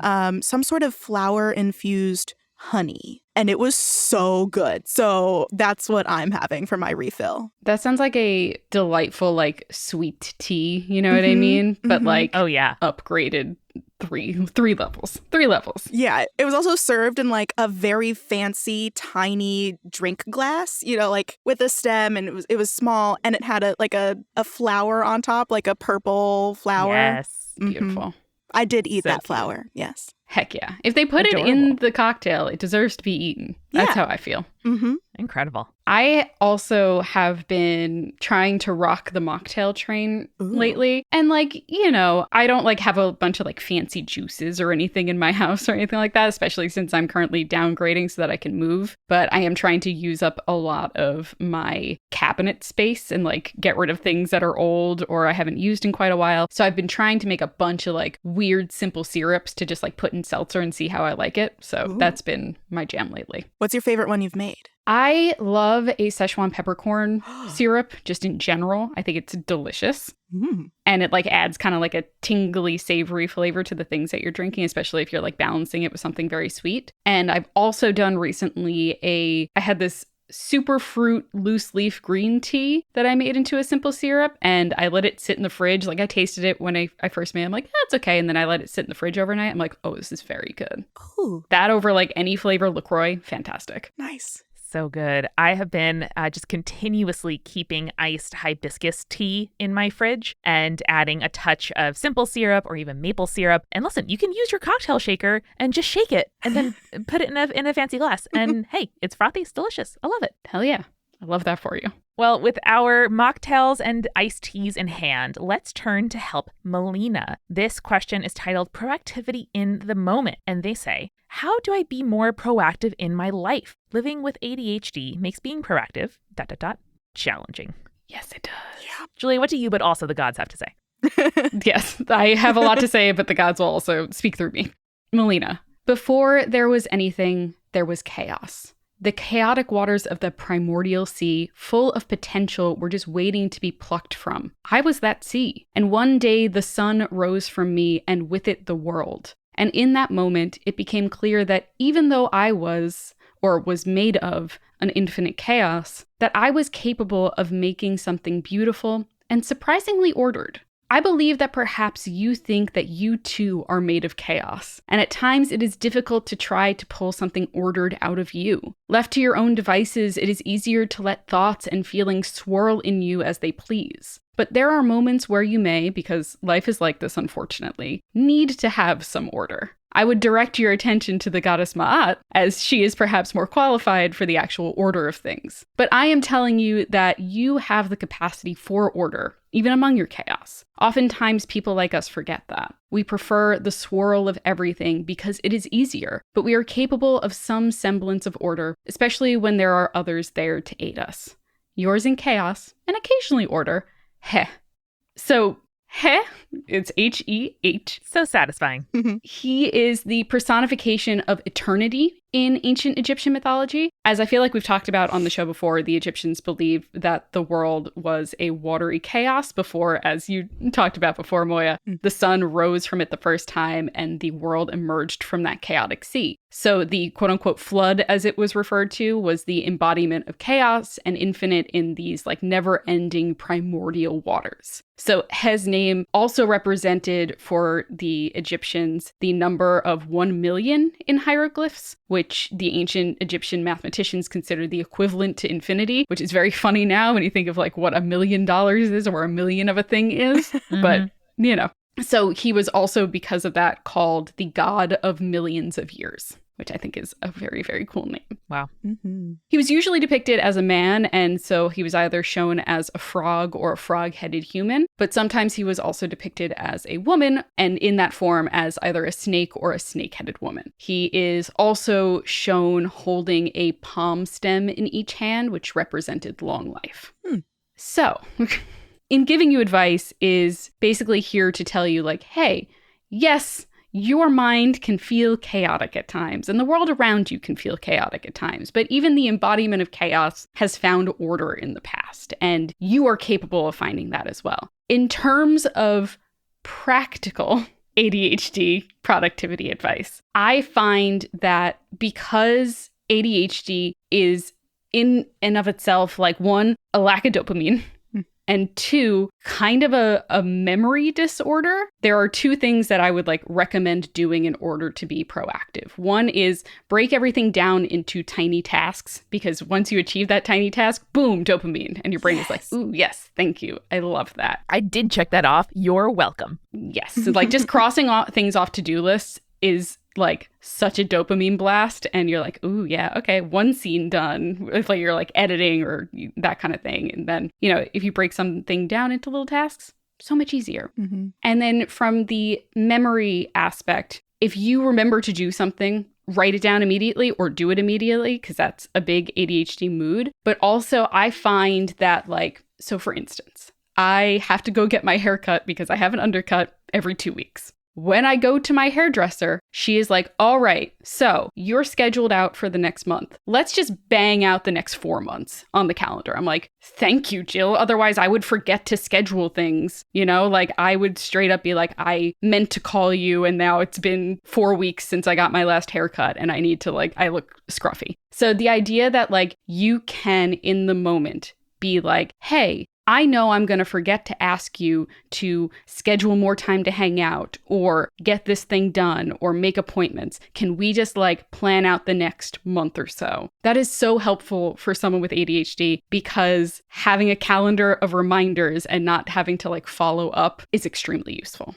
some sort of flower-infused honey. And it was so good. So that's what I'm having for my refill. That sounds like a delightful, like, sweet tea, you know what I mean? But like, oh yeah, upgraded three levels. 3 levels. Yeah. It was also served in like a very fancy, tiny drink glass, you know, like with a stem, and it was small, and it had a flower on top, like a purple flower. Yes. Beautiful. I did eat So that cute. flower. Yes. Heck yeah. If they put Adorable. it in the cocktail, it deserves to be eaten. That's how I feel. Incredible. I also have been trying to rock the mocktail train lately. And like, you know, I don't like have a bunch of like fancy juices or anything in my house or anything like that, especially since I'm currently downgrading so that I can move. But I am trying to use up a lot of my cabinet space and like get rid of things that are old or I haven't used in quite a while. So I've been trying to make a bunch of like weird simple syrups to just like put in seltzer and see how I like it. So that's been my jam lately. What's your favorite one you've made? I love a Szechuan peppercorn syrup just in general. I think it's delicious. And it like adds kind of like a tingly, savory flavor to the things that you're drinking, especially if you're like balancing it with something very sweet. And I've also done recently I had this super fruit loose leaf green tea that I made into a simple syrup, and I let it sit in the fridge. Like I tasted it when I first made it. I'm like, that's okay. And then I let it sit in the fridge overnight. I'm like, oh, this is very good. Ooh. That over like any flavor LaCroix, fantastic. Nice. So good. I have been just continuously keeping iced hibiscus tea in my fridge and adding a touch of simple syrup or even maple syrup. And listen, you can use your cocktail shaker and just shake it and then put it in a fancy glass. And hey, it's frothy. It's delicious. I love it. Hell yeah. I love that for you. Well, with our mocktails and iced teas in hand, let's turn to help Melina. This question is titled Proactivity in the Moment. And they say, how do I be more proactive in my life? Living with ADHD makes being proactive, ... challenging. Yes, it does. Yeah. Julia, what do you, but also the gods have to say? Yes, I have a lot to say, but the gods will also speak through me. Melina, before there was anything, there was chaos. The chaotic waters of the primordial sea, full of potential, were just waiting to be plucked from. I was that sea, and one day the sun rose from me, and with it the world. And in that moment, it became clear that even though I was made of, an infinite chaos, that I was capable of making something beautiful and surprisingly ordered. I believe that perhaps you think that you too are made of chaos, and at times it is difficult to try to pull something ordered out of you. Left to your own devices, it is easier to let thoughts and feelings swirl in you as they please. But there are moments where you may, because life is like this unfortunately, need to have some order. I would direct your attention to the goddess Ma'at, as she is perhaps more qualified for the actual order of things. But I am telling you that you have the capacity for order, even among your chaos. Oftentimes, people like us forget that. We prefer the swirl of everything because it is easier, but we are capable of some semblance of order, especially when there are others there to aid us. Yours in chaos, and occasionally order. Heh. So, Heh, it's H-E-H. So satisfying. He is the personification of eternity in ancient Egyptian mythology. As I feel like we've talked about on the show before, the Egyptians believed that the world was a watery chaos before, as you talked about before, Moiya, the sun rose from it the first time and the world emerged from that chaotic sea. So the quote-unquote flood, as it was referred to, was the embodiment of chaos and infinite in these like never-ending primordial waters. So He's name also represented for the Egyptians the number of 1 million in hieroglyphs, which which the ancient Egyptian mathematicians considered the equivalent to infinity, which is very funny now when you think of like what $1 million is or a million of a thing is. But, you know. So he was also, because of that, called the god of millions of years, which I think is a very, very cool name. Wow. He was usually depicted as a man, and so he was either shown as a frog or a frog-headed human, but sometimes he was also depicted as a woman, and in that form as either a snake or a snake-headed woman. He is also shown holding a palm stem in each hand, which represented long life. So... in giving you advice is basically here to tell you like, hey, yes, your mind can feel chaotic at times and the world around you can feel chaotic at times, but even the embodiment of chaos has found order in the past and you are capable of finding that as well. In terms of practical ADHD productivity advice, I find that because ADHD is in and of itself like one, a lack of dopamine, and two, kind of a memory disorder, there are two things that I would like recommend doing in order to be proactive. One is break everything down into tiny tasks, because once you achieve that tiny task, boom, dopamine. And your brain is like, ooh, yes, thank you. I love that. I did check that off. You're welcome. Yes. So like just crossing things off to-do lists is like such a dopamine blast, and you're like, ooh, yeah, okay, one scene done. If like you're like editing or that kind of thing. And then, you know, if you break something down into little tasks, so much easier. And then from the memory aspect, if you remember to do something, write it down immediately or do it immediately, because that's a big ADHD mood. But also I find that like, so for instance, I have to go get my hair cut because I have an undercut every 2 weeks. When I go to my hairdresser, she is like, all right, so you're scheduled out for the next month. Let's just bang out the next 4 months on the calendar. I'm like, thank you, Jill. Otherwise, I would forget to schedule things. You know, like I would straight up be like, I meant to call you and now it's been 4 weeks since I got my last haircut and I need to like, I look scruffy. So the idea that like you can in the moment be like, hey, I know I'm going to forget to ask you to schedule more time to hang out or get this thing done or make appointments. Can we just like plan out the next month or so? That is so helpful for someone with ADHD because having a calendar of reminders and not having to like follow up is extremely useful.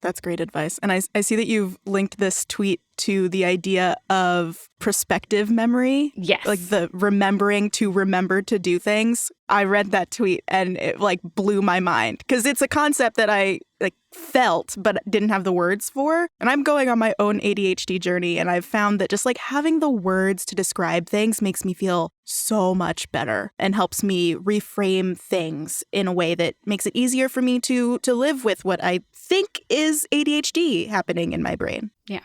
That's great advice. And I see that you've linked this tweet to the idea of prospective memory. Yes. Like the remembering to remember to do things. I read that tweet and it like blew my mind because it's a concept that I like felt but didn't have the words for. And I'm going on my own ADHD journey and I've found that just like having the words to describe things makes me feel so much better and helps me reframe things in a way that makes it easier for me to live with what I think is ADHD happening in my brain. Yeah.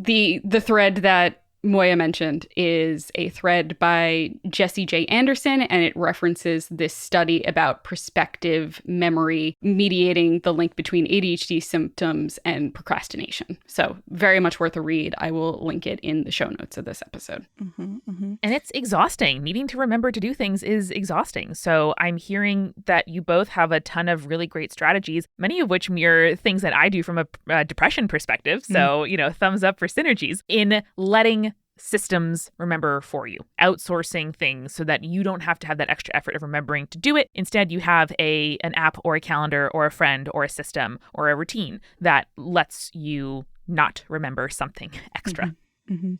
The thread that Moiya mentioned is a thread by Jesse J. Anderson, and it references this study about prospective memory mediating the link between ADHD symptoms and procrastination. So very much worth a read. I will link it in the show notes of this episode. And it's exhausting. Needing to remember to do things is exhausting. So I'm hearing that you both have a ton of really great strategies, many of which mirror things that I do from a depression perspective. So, you know, thumbs up for synergies in letting systems remember for you, outsourcing things so that you don't have to have that extra effort of remembering to do it. Instead, you have an app or a calendar or a friend or a system or a routine that lets you not remember something extra.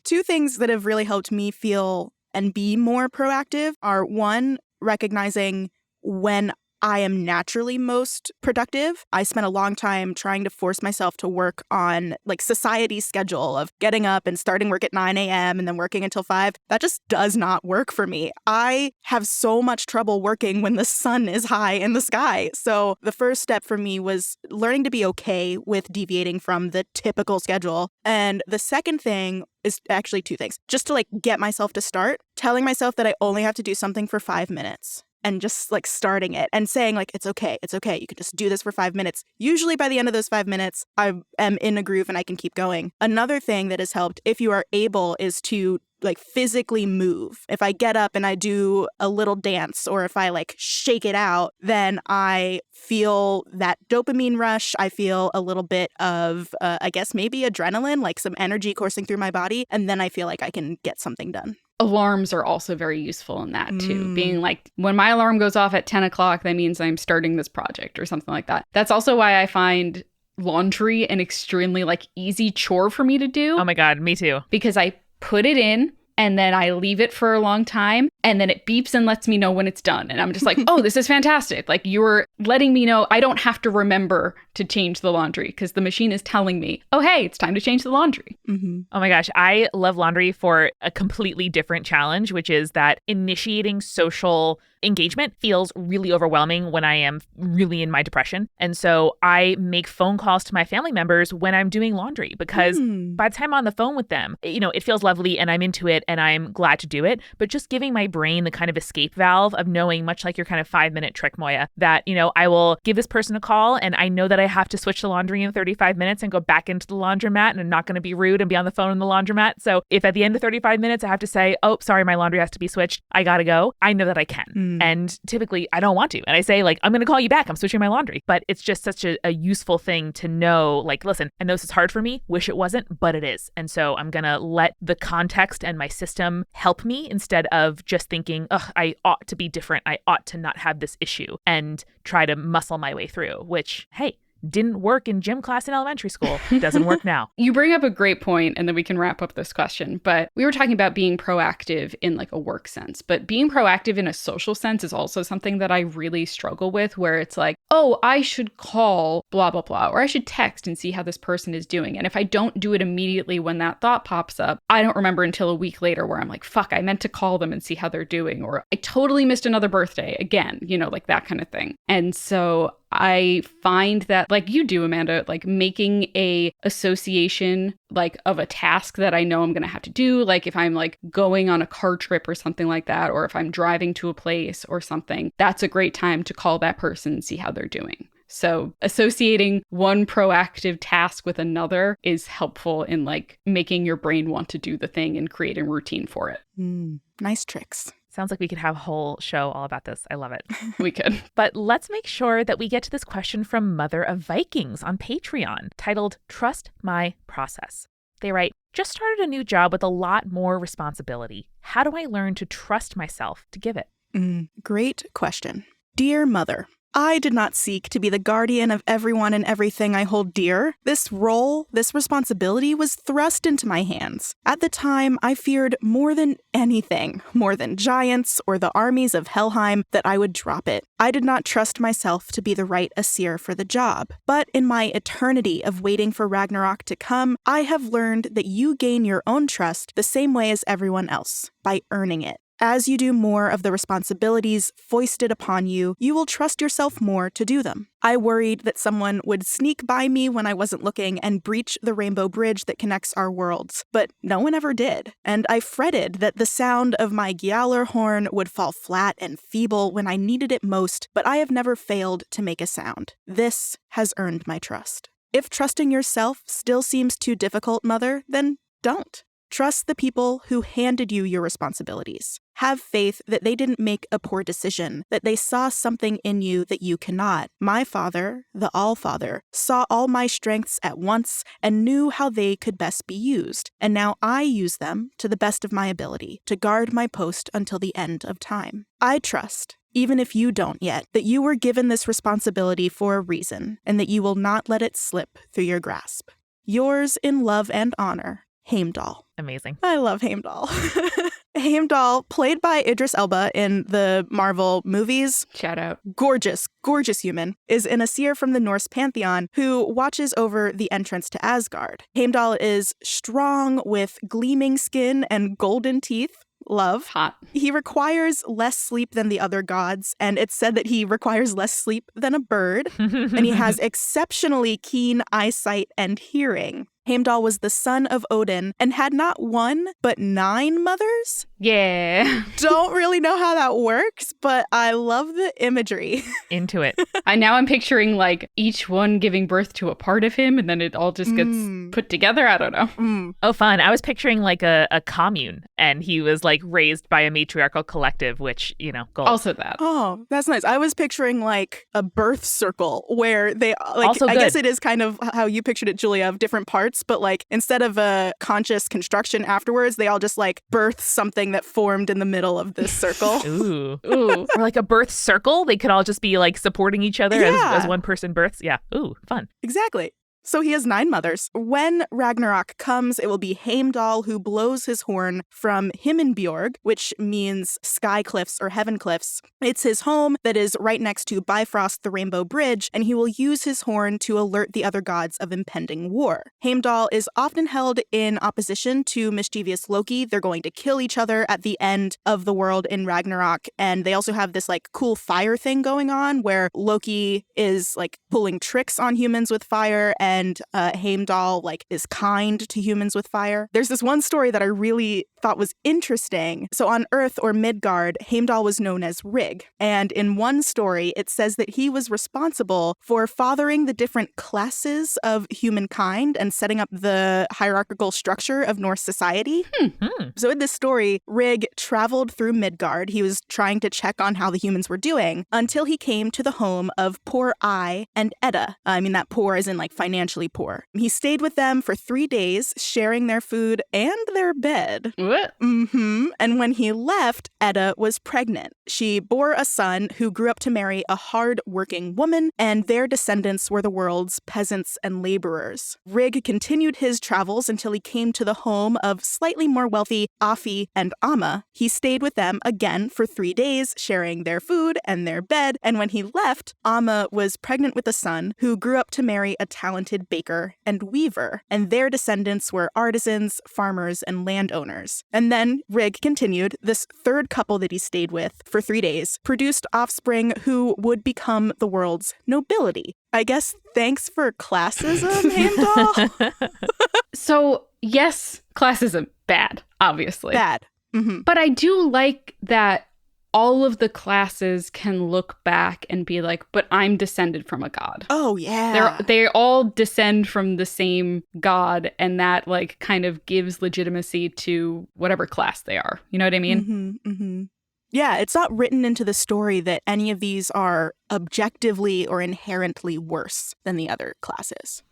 Two things that have really helped me feel and be more proactive are one, recognizing when I am naturally most productive. I spent a long time trying to force myself to work on like society's schedule of getting up and starting work at 9 a.m. and then working until 5. That just does not work for me. I have so much trouble working when the sun is high in the sky. So the first step for me was learning to be okay with deviating from the typical schedule. And the second thing is actually two things. Just to like get myself to start, telling myself that I only have to do something for 5 minutes. And just like starting it and saying like, it's okay. You can just do this for 5 minutes. Usually by the end of those 5 minutes, I am in a groove and I can keep going. Another thing that has helped, if you are able, is to like physically move. If I get up and I do a little dance, or if I like shake it out, then I feel that dopamine rush. I feel a little bit of, I guess maybe adrenaline, like some energy coursing through my body. And then I feel like I can get something done. Alarms are also very useful in that too. Being like, when my alarm goes off at 10 o'clock, that means I'm starting this project or something like that. That's also why I find laundry an extremely like easy chore for me to do. Oh my God, me too. Because I put it in and then I leave it for a long time and then it beeps and lets me know when it's done. And I'm just like, oh, this is fantastic. Like, you're letting me know I don't have to remember to change the laundry because the machine is telling me, oh, hey, it's time to change the laundry. Mm-hmm. Oh my gosh, I love laundry for a completely different challenge, which is that initiating social engagement feels really overwhelming when I am really in my depression. And so I make phone calls to my family members when I'm doing laundry because by the time I'm on the phone with them, you know, it feels lovely and I'm into it and I'm glad to do it. But just giving my brain the kind of escape valve of knowing, much like your kind of 5-minute trick, Moiya, that, you know, I will give this person a call and I know that I have to switch the laundry in 35 minutes and go back into the laundromat, and I'm not going to be rude and be on the phone in the laundromat. So if at the end of 35 minutes I have to say, oh, sorry, my laundry has to be switched, I got to go, I know that I can. And typically I don't want to. And I say, like, I'm going to call you back. I'm switching my laundry. But it's just such a useful thing to know, like, listen, I know this is hard for me. Wish it wasn't, but it is. And so I'm going to let the context and my system help me instead of just thinking, ugh, I ought to be different. I ought to not have this issue, and try to muscle my way through, which, hey, didn't work in gym class in elementary school. Doesn't work now. You bring up a great point, and then we can wrap up this question. But we were talking about being proactive in like a work sense, but being proactive in a social sense is also something that I really struggle with, where it's like, oh, I should call blah, blah, blah, or I should text and see how this person is doing. And if I don't do it immediately when that thought pops up, I don't remember until a week later where I'm like, fuck, I meant to call them and see how they're doing. Or I totally missed another birthday again, you know, like that kind of thing. And so I find that, like you do, Amanda, like making a association like of a task that I know I'm going to have to do, like if I'm like going on a car trip or something like that, or if I'm driving to a place or something, that's a great time to call that person and see how they're doing. So associating one proactive task with another is helpful in like making your brain want to do the thing and creating routine for it. Nice tricks. Sounds like we could have a whole show all about this. I love it. We could. But let's make sure that we get to this question from Mother of Vikings on Patreon, titled Trust My Process. They write, just started a new job with a lot more responsibility. How do I learn to trust myself to give it? Great question. Dear Mother, I did not seek to be the guardian of everyone and everything I hold dear. This role, this responsibility was thrust into my hands. At the time, I feared more than anything, more than giants or the armies of Helheim, that I would drop it. I did not trust myself to be the right Aesir for the job. But in my eternity of waiting for Ragnarok to come, I have learned that you gain your own trust the same way as everyone else, by earning it. As you do more of the responsibilities foisted upon you, you will trust yourself more to do them. I worried that someone would sneak by me when I wasn't looking and breach the rainbow bridge that connects our worlds, but no one ever did. And I fretted that the sound of my Gjallar horn would fall flat and feeble when I needed it most, but I have never failed to make a sound. This has earned my trust. If trusting yourself still seems too difficult, Mother, then don't. Trust the people who handed you your responsibilities. Have faith that they didn't make a poor decision, that they saw something in you that you cannot. My Father, the All-Father, saw all my strengths at once and knew how they could best be used. And now I use them to the best of my ability to guard my post until the end of time. I trust, even if you don't yet, that you were given this responsibility for a reason and that you will not let it slip through your grasp. Yours in love and honor, Heimdall. Amazing. I love Heimdall. Heimdall, played by Idris Elba in the Marvel movies. Shout out. Gorgeous, gorgeous human, is an Aesir from the Norse pantheon who watches over the entrance to Asgard. Heimdall is strong with gleaming skin and golden teeth. Love. Hot. He requires less sleep than the other gods, and it's said that he requires less sleep than a bird, and he has exceptionally keen eyesight and hearing. Heimdall was the son of Odin and had not one, but 9 mothers. Yeah. Don't really know how that works, but I love the imagery. Into it. I'm picturing like each one giving birth to a part of him and then it all just gets put together. I don't know. Oh, fun. I was picturing like a commune and he was like raised by a matriarchal collective, which, gold. Also that. Oh, that's nice. I was picturing like a birth circle where they like, Also I good. guess it is kind of how you pictured it, Julia, of different parts, but like instead of a conscious construction afterwards, they all just like birth something that formed in the middle of this circle. Ooh. Or like a birth circle. They could all just be like supporting each other as one person births. Yeah. Ooh, fun. Exactly. So he has 9 mothers. When Ragnarok comes, it will be Heimdall who blows his horn from Himmelbjorg, which means sky cliffs or heaven cliffs. It's his home that is right next to Bifrost, the Rainbow Bridge, and he will use his horn to alert the other gods of impending war. Heimdall is often held in opposition to mischievous Loki. They're going to kill each other at the end of the world in Ragnarok, and they also have this like cool fire thing going on where Loki is like pulling tricks on humans with fire, and Heimdall like is kind to humans with fire. There's this one story that I really thought was interesting. So on Earth or Midgard, Heimdall was known as Rig. And in one story, it says that he was responsible for fathering the different classes of humankind and setting up the hierarchical structure of Norse society. So in this story, Rig traveled through Midgard. He was trying to check on how the humans were doing until he came to the home of poor I and Edda. I mean, that poor is in like financially poor. He stayed with them for 3 days, sharing their food and their bed. What? And when he left, Edda was pregnant. She bore a son who grew up to marry a hard-working woman, and their descendants were the world's peasants and laborers. Rig continued his travels until he came to the home of slightly more wealthy Afi and Amma. He stayed with them again for 3 days, sharing their food and their bed, and when he left, Amma was pregnant with a son who grew up to marry a talented baker and weaver, and their descendants were artisans, farmers, and landowners. And then Rig continued. This third couple that he stayed with for 3 days produced offspring who would become the world's nobility. I guess thanks for classism, Heimdall. So, yes, classism, bad, obviously. Bad. But I do like that all of the classes can look back and be like, but I'm descended from a god. Oh, yeah. They all descend from the same god, and that like kind of gives legitimacy to whatever class they are. You know what I mean? Yeah, it's not written into the story that any of these are objectively or inherently worse than the other classes.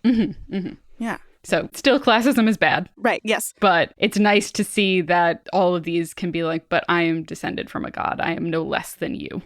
Yeah. So still classism is bad. Right, yes. But it's nice to see that all of these can be like, but I am descended from a god. I am no less than you.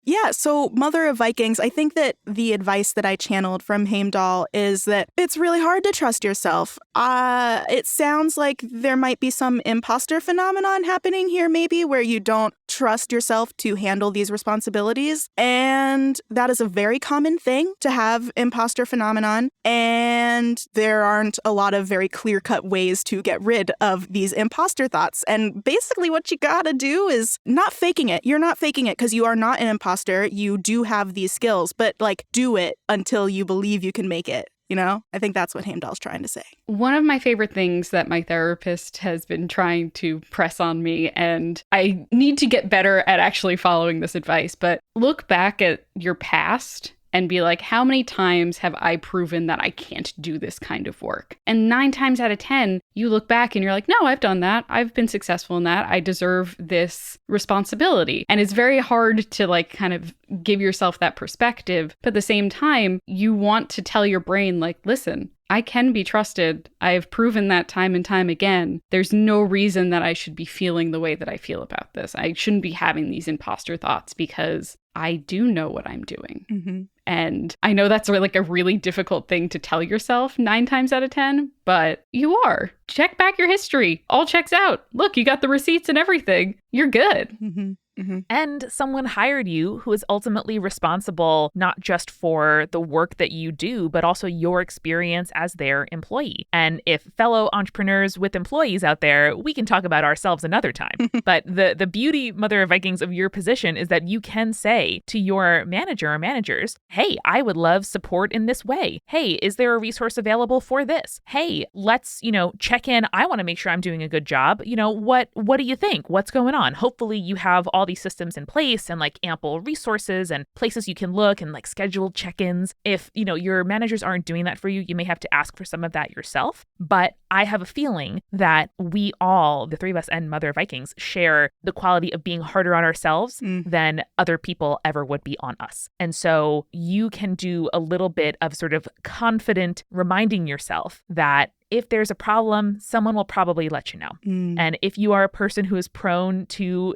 Yeah, so Mother of Vikings, I think that the advice that I channeled from Heimdall is that it's really hard to trust yourself. It sounds like there might be some imposter phenomenon happening here, maybe, where you don't trust yourself to handle these responsibilities. And that is a very common thing to have imposter phenomenon. And there aren't a lot of very clear-cut ways to get rid of these imposter thoughts. And basically what you gotta do is not faking it. You're not faking it because you are not an imposter. You do have these skills, but like do it until you believe you can make it. You know, I think that's what Heimdall's trying to say. One of my favorite things that my therapist has been trying to press on me, and I need to get better at actually following this advice, but look back at your past and be like, how many times have I proven that I can't do this kind of work? And 9 times out of 10, you look back and you're like, no, I've done that. I've been successful in that. I deserve this responsibility. And it's very hard to like kind of give yourself that perspective. But at the same time, you want to tell your brain like, listen, I can be trusted. I have proven that time and time again. There's no reason that I should be feeling the way that I feel about this. I shouldn't be having these imposter thoughts because I do know what I'm doing. And I know that's like a really difficult thing to tell yourself 9 times out of 10, but you are. Check back your history. All checks out. Look, you got the receipts and everything. you're good. Mm-hmm. Mm-hmm. And someone hired you who is ultimately responsible not just for the work that you do, but also your experience as their employee. And if fellow entrepreneurs with employees out there, we can talk about ourselves another time. But the beauty, Mother of Vikings, of your position is that you can say to your manager or managers, hey, I would love support in this way. Hey, is there a resource available for this? Hey, let's, check in. I want to make sure I'm doing a good job. What do you think? What's going on? Hopefully you have all these systems in place and like ample resources and places you can look and like scheduled check-ins. If, your managers aren't doing that for you, you may have to ask for some of that yourself. But I have a feeling that we all, the three of us and Mother of Vikings, share the quality of being harder on ourselves than other people ever would be on us. And so you can do a little bit of sort of confident reminding yourself that if there's a problem, someone will probably let you know. And if you are a person who is prone to,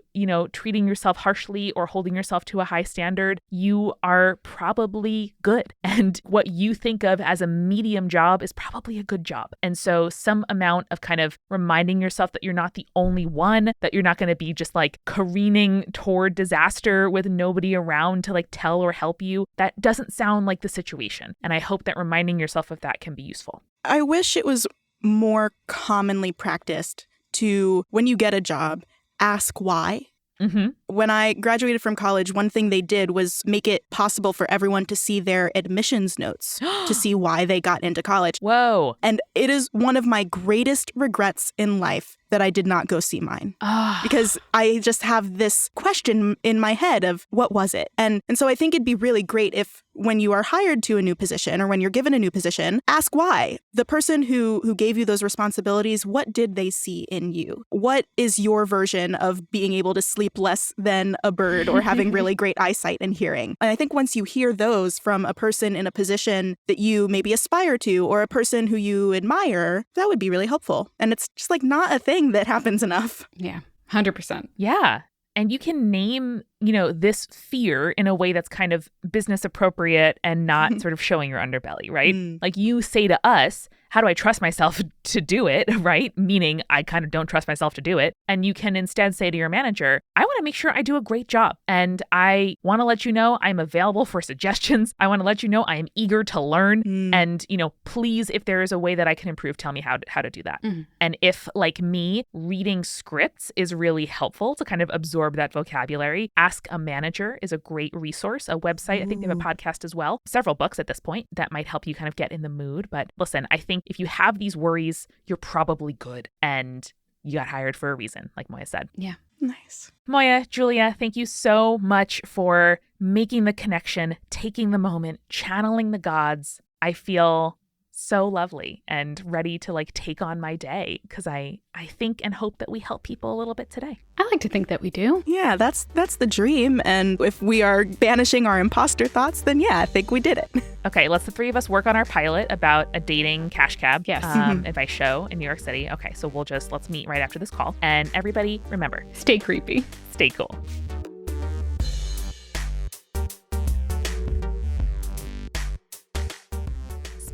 treating yourself harshly or holding yourself to a high standard, you are probably good. And what you think of as a medium job is probably a good job. And so some amount of kind of reminding yourself that you're not the only one, that you're not going to be just like careening toward disaster with nobody around to like tell or help you, that doesn't sound like the situation. And I hope that reminding yourself of that can be useful. I wish it was more commonly practiced to, when you get a job, ask why. Mm-hmm. When I graduated from college, one thing they did was make it possible for everyone to see their admissions notes to see why they got into college. Whoa. And it is one of my greatest regrets in life that I did not go see mine. Because I just have this question in my head of what was it? And so I think it'd be really great if when you are hired to a new position or when you're given a new position, ask why. The person who gave you those responsibilities, what did they see in you? What is your version of being able to sleep less than a bird or having really great eyesight and hearing? And I think once you hear those from a person in a position that you maybe aspire to or a person who you admire, that would be really helpful. And it's just like not a thing that happens enough. Yeah, 100%. Yeah. And you can name, this fear in a way that's kind of business appropriate and not sort of showing your underbelly, right? Like you say to us, how do I trust myself to do it, right? Meaning I kind of don't trust myself to do it. And you can instead say to your manager, I want to make sure I do a great job. And I want to let you know I'm available for suggestions. I want to let you know I am eager to learn. And, please, if there is a way that I can improve, tell me how to do that. And if, like me, reading scripts is really helpful to kind of absorb that vocabulary, Ask a Manager is a great resource, a website. I think they have a podcast as well. Several books at this point that might help you kind of get in the mood. But listen, I think if you have these worries, you're probably good. And you got hired for a reason, like Moiya said. Yeah. Nice. Moiya, Julia, thank you so much for making the connection, taking the moment, channeling the gods. I feel so lovely and ready to like take on my day because I think and hope that we help people a little bit today. I like to think that we do. Yeah, that's the dream. And if we are banishing our imposter thoughts, then yeah, I think we did it. Okay, let's the three of us work on our pilot about a dating cash cab advice show in New York City. Okay, so let's meet right after this call. And everybody, remember, stay creepy. Stay cool.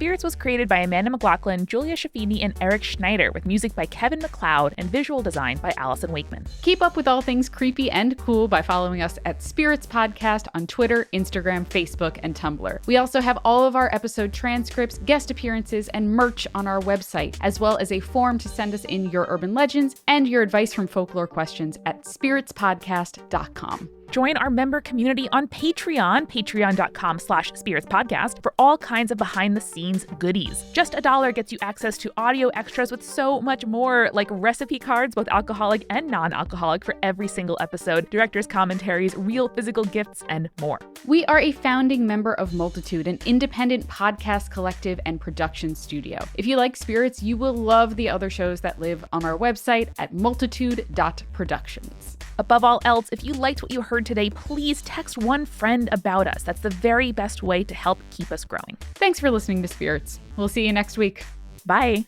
Spirits was created by Amanda McLaughlin, Julia Shafini, and Eric Schneider, with music by Kevin MacLeod and visual design by Allison Wakeman. Keep up with all things creepy and cool by following us at Spirits Podcast on Twitter, Instagram, Facebook, and Tumblr. We also have all of our episode transcripts, guest appearances, and merch on our website, as well as a form to send us in your urban legends and your advice from folklore questions at spiritspodcast.com. Join our member community on Patreon, patreon.com/spiritspodcast, for all kinds of behind-the-scenes goodies. Just $1 gets you access to audio extras with so much more, like recipe cards, both alcoholic and non-alcoholic, for every single episode, director's commentaries, real physical gifts, and more. We are a founding member of Multitude, an independent podcast collective and production studio. If you like Spirits, you will love the other shows that live on our website at multitude.productions. Above all else, if you liked what you heard today, please text one friend about us. That's the very best way to help keep us growing. Thanks for listening to Spirits. We'll see you next week. Bye.